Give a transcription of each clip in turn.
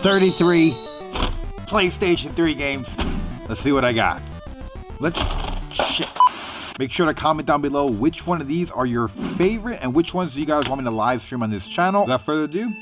33 PlayStation 3 games. Let's see what I got. Shit. Make sure to comment down below which one of these are your favorite and which ones do you guys want me to live stream on this channel. Without further ado,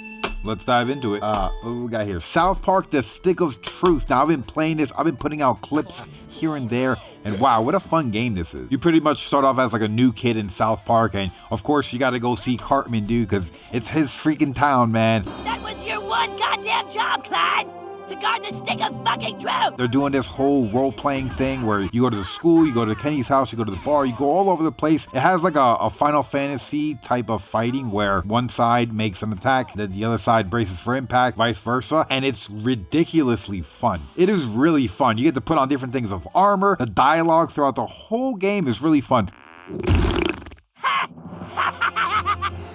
let's dive into it. What do we got here? South Park, The Stick of Truth. Now, I've been playing this. I've been putting out clips here and there. And wow, what a fun game this is. You pretty much start off as like a new kid in South Park. And of course, you got to go see Cartman, dude, because it's his freaking town, man. That was your one goddamn job, Clyde. To guard the stick of fucking truth. They're doing this whole role-playing thing where you go to the school, you go to Kenny's house, you go to the bar, you go all over the place. It has like a Final Fantasy type of fighting where one side makes an attack, then the other side braces for impact, vice versa, and it's ridiculously fun. It is really fun. You get to put on different things of armor. The dialogue throughout the whole game is really fun.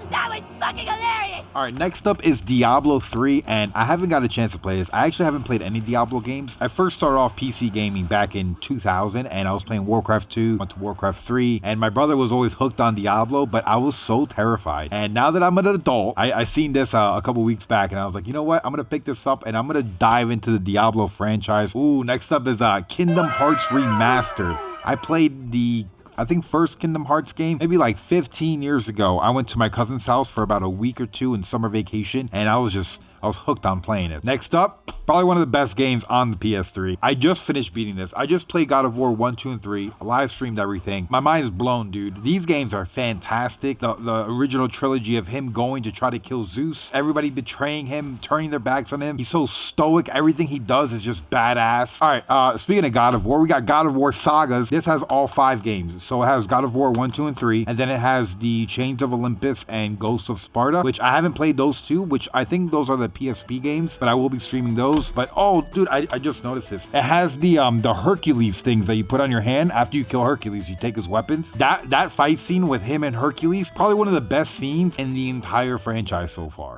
That was fucking hilarious! Alright, next up is Diablo 3, and I haven't got a chance to play this. I actually haven't played any Diablo games. I first started off PC gaming back in 2000, and I was playing Warcraft 2, went to Warcraft 3, and my brother was always hooked on Diablo, but I was so terrified. And now that I'm an adult, I seen this a couple weeks back, and I was like, you know what? I'm gonna pick this up, and I'm gonna dive into the Diablo franchise. Ooh, next up is Kingdom Hearts Remastered. I played the first Kingdom Hearts game maybe like 15 years ago. I went to my cousin's house for about a week or two in summer vacation, and I was hooked on playing it. Next up, probably one of the best games on the PS3. I just finished beating this. I just played God of War 1, 2, and 3. I live streamed everything. My mind is blown, dude. These games are fantastic. The original trilogy of him going to try to kill Zeus, everybody betraying him, turning their backs on him. He's so stoic. Everything he does is just badass. All right, speaking of God of War, we got God of War Sagas. This has all 5 games. So it has God of War 1, 2, and 3, and then it has the Chains of Olympus and Ghosts of Sparta, which I haven't played those two, which I think those are the PSP games, but I will be streaming those. But oh, dude, I just noticed this. It has the Hercules things that you put on your hand after you kill Hercules. You take his weapons. That fight scene with him and Hercules, probably one of the best scenes in the entire franchise so far.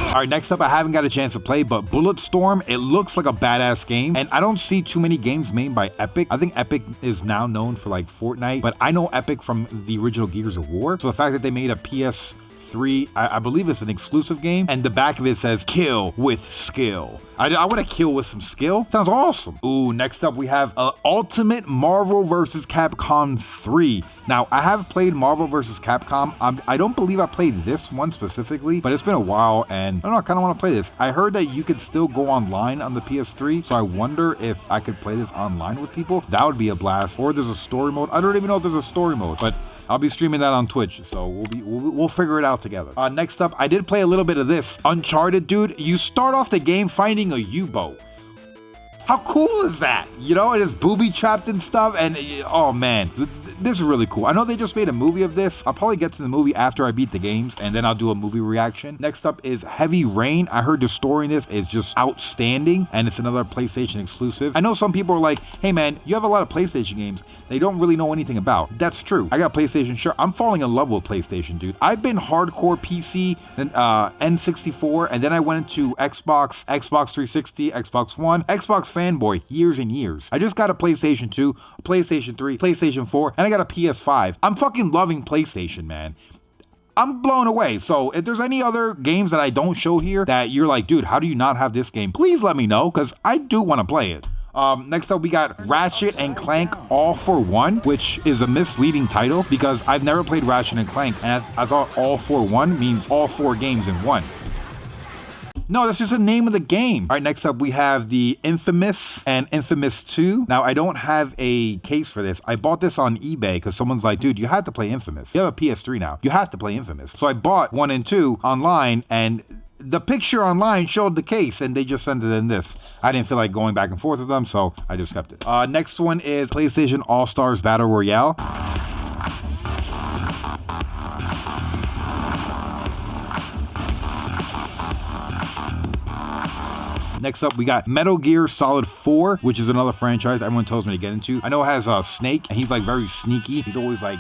All right, next up, I haven't got a chance to play, but Bulletstorm, it looks like a badass game, and I don't see too many games made by Epic. I think Epic is now known for like Fortnite, but I know Epic from the original Gears of War. So the fact that they made a PS3, I believe it's an exclusive game, and the back of it says kill with skill. I want to kill with some skill. Sounds awesome. Ooh, next up we have Ultimate Marvel vs. Capcom 3. Now, I have played Marvel vs. Capcom. I don't believe I played this one specifically, but it's been a while, and I don't know, I kind of want to play this. I heard that you could still go online on the PS3, so I wonder if I could play this online with people. That would be a blast. Or there's a story mode. I don't even know if there's a story mode, but I'll be streaming that on Twitch, so we'll figure it out together. Next up, I did play a little bit of this. Uncharted, dude. You start off the game finding a U-boat. How cool is that? You know, it is booby-trapped and stuff, and oh man. This is really cool. I know they just made a movie of this. I'll probably get to the movie after I beat the games, and then I'll do a movie reaction. Next up is Heavy Rain. I heard the story in this is just outstanding, and it's another PlayStation exclusive. I know some people are like, hey man, you have a lot of PlayStation games they don't really know anything about. That's true. I got PlayStation, sure. I'm falling in love with PlayStation, dude. I've been hardcore PC, then N64, and then I went into Xbox 360, Xbox One, Xbox fanboy, years and years. I just got a PlayStation 2, a PlayStation 3, PlayStation 4, and I got a PS5. I'm fucking loving PlayStation, man. I'm blown away. So if there's any other games that I don't show here that you're like, dude, how do you not have this game? Please let me know, because I do want to play it. Next up, we got Ratchet and Clank All for One, which is a misleading title because I've never played Ratchet and Clank, and I thought All for One means all 4 games in one. No, that's just the name of the game. All right, next up, we have the Infamous and Infamous 2. Now, I don't have a case for this. I bought this on eBay because someone's like, dude, you have to play Infamous. You have a PS3 now. You have to play Infamous. So I bought 1 and 2 online, and the picture online showed the case, and they just sent it in this. I didn't feel like going back and forth with them, so I just kept it. Next one is PlayStation All-Stars Battle Royale. Next up, we got Metal Gear Solid 4, which is another franchise everyone tells me to get into. I know it has Snake, and he's like very sneaky. He's always like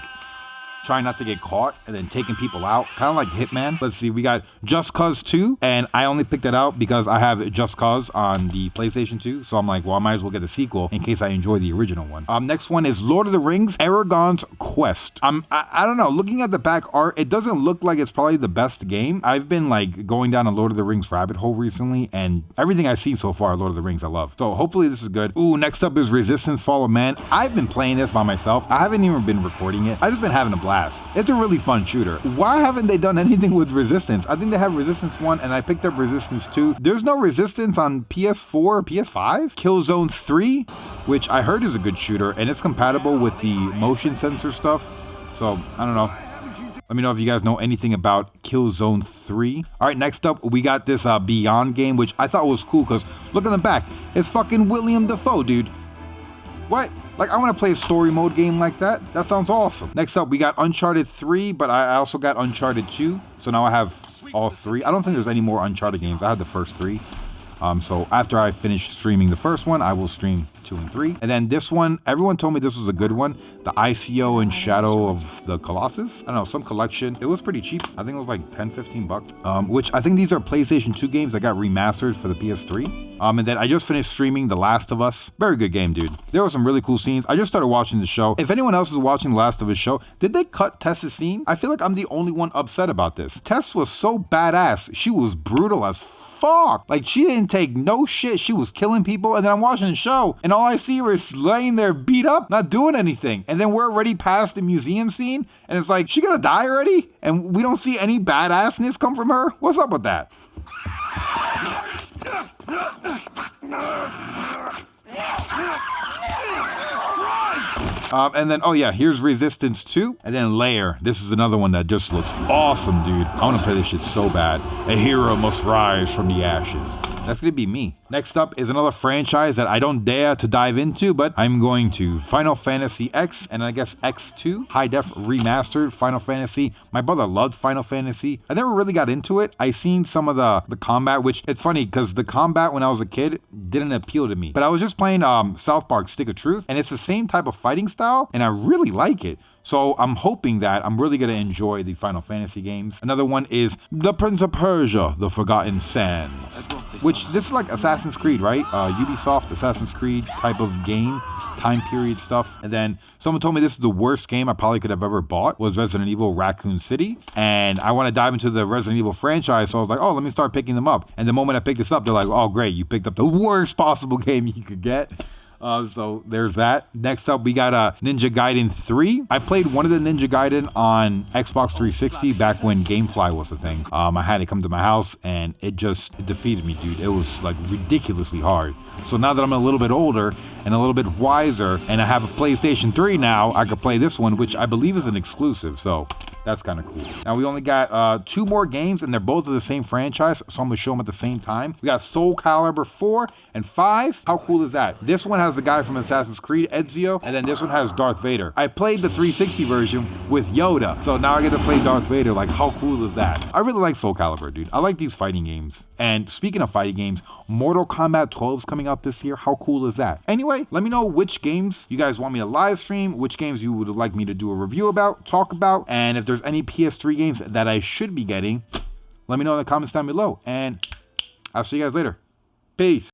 trying not to get caught and then taking people out, kind of like Hitman. Let's see, we got Just Cause 2, and I only picked that out because I have Just Cause on the PlayStation 2, so I'm like, well, I might as well get the sequel in case I enjoy the original one. Next one is Lord of the Rings, Aragon's Quest. I don't know, looking at the back art, it doesn't look like it's probably the best game. I've been like going down a Lord of the Rings rabbit hole recently, and everything I've seen so far, Lord of the Rings, I love. So hopefully this is good. Ooh, next up is Resistance Fall of Man. I've been playing this by myself. I haven't even been recording it. I've just been having a blast. It's a really fun shooter. Why haven't they done anything with Resistance? I think they have Resistance 1 and I picked up Resistance 2. There's no Resistance on PS4 or PS5? Killzone 3, which I heard is a good shooter and it's compatible with the motion sensor stuff. So, I don't know. Let me know if you guys know anything about Killzone 3. All right, next up, we got this Beyond game, which I thought was cool because look in the back. It's fucking William Dafoe, dude. What? Like, I want to play a story mode game like that. That sounds awesome. Next up, we got Uncharted 3, but I also got Uncharted 2. So now I have all three. I don't think there's any more Uncharted games. I had the first three. So after I finish streaming the first one, I will stream 2 and 3. And then this one, everyone told me this was a good one. The ICO and Shadow of the Colossus. I don't know, some collection. It was pretty cheap. I think it was like 10, 15 bucks. Which I think these are PlayStation 2 games that got remastered for the PS3. And then I just finished streaming The Last of Us. Very good game, dude. There were some really cool scenes. I just started watching the show. If anyone else is watching The Last of Us show, did they cut Tess's scene? I feel like I'm the only one upset about this. Tess was so badass. She was brutal as fuck. Like, she didn't take no shit. She was killing people. And then I'm watching the show and all I see her is laying there beat up, not doing anything. And then we're already past the museum scene and it's like, she gonna die already? And we don't see any badassness come from her? What's up with that? And then, oh yeah, here's Resistance 2. And then Lair. This is another one that just looks awesome, dude. I want to play this shit so bad. A hero must rise from the ashes. That's gonna be me. Next up is another franchise that I don't dare to dive into, but I'm going to. Final Fantasy X, and I guess X2. High Def Remastered Final Fantasy. My brother loved Final Fantasy. I never really got into it. I seen some of the combat, which it's funny because the combat when I was a kid didn't appeal to me. But I was just playing South Park Stick of Truth, and it's the same type of fighting style, and I really like it. So I'm hoping that I'm really gonna enjoy the Final Fantasy games. Another one is The Prince of Persia, The Forgotten Sands, which this is like Assassin's Creed, right? Ubisoft Assassin's Creed type of game, time period stuff. And then someone told me this is the worst game I probably could have ever bought was Resident Evil Raccoon City. And I want to dive into the Resident Evil franchise. So I was like, oh, let me start picking them up. And the moment I picked this up, they're like, oh, great, you picked up the worst possible game you could get. So there's that. Next up, we got Ninja Gaiden 3. I played one of the Ninja Gaiden on Xbox 360 back when GameFly was a thing. I had it come to my house and it defeated me, dude. It was like ridiculously hard. So now that I'm a little bit older and a little bit wiser and I have a PlayStation 3 now, I could play this one, which I believe is an exclusive. So that's kind of cool. Now we only got 2 more games and they're both of the same franchise, so I'm gonna show them at the same time. We got Soul Calibur 4 and 5. How cool is that? This one has the guy from Assassin's Creed, Ezio, and then this one has Darth Vader. I played the 360 version with Yoda, so now I get to play Darth Vader. Like, how cool is that? I really like Soul Calibur, dude. I like these fighting games. And speaking of fighting games, Mortal Kombat 12 is coming out this year. How cool is that? Anyway, let me know which games you guys want me to live stream, which games you would like me to do a review about, talk about, and if there's any PS3 games that I should be getting, let me know in the comments down below. And I'll see you guys later. Peace.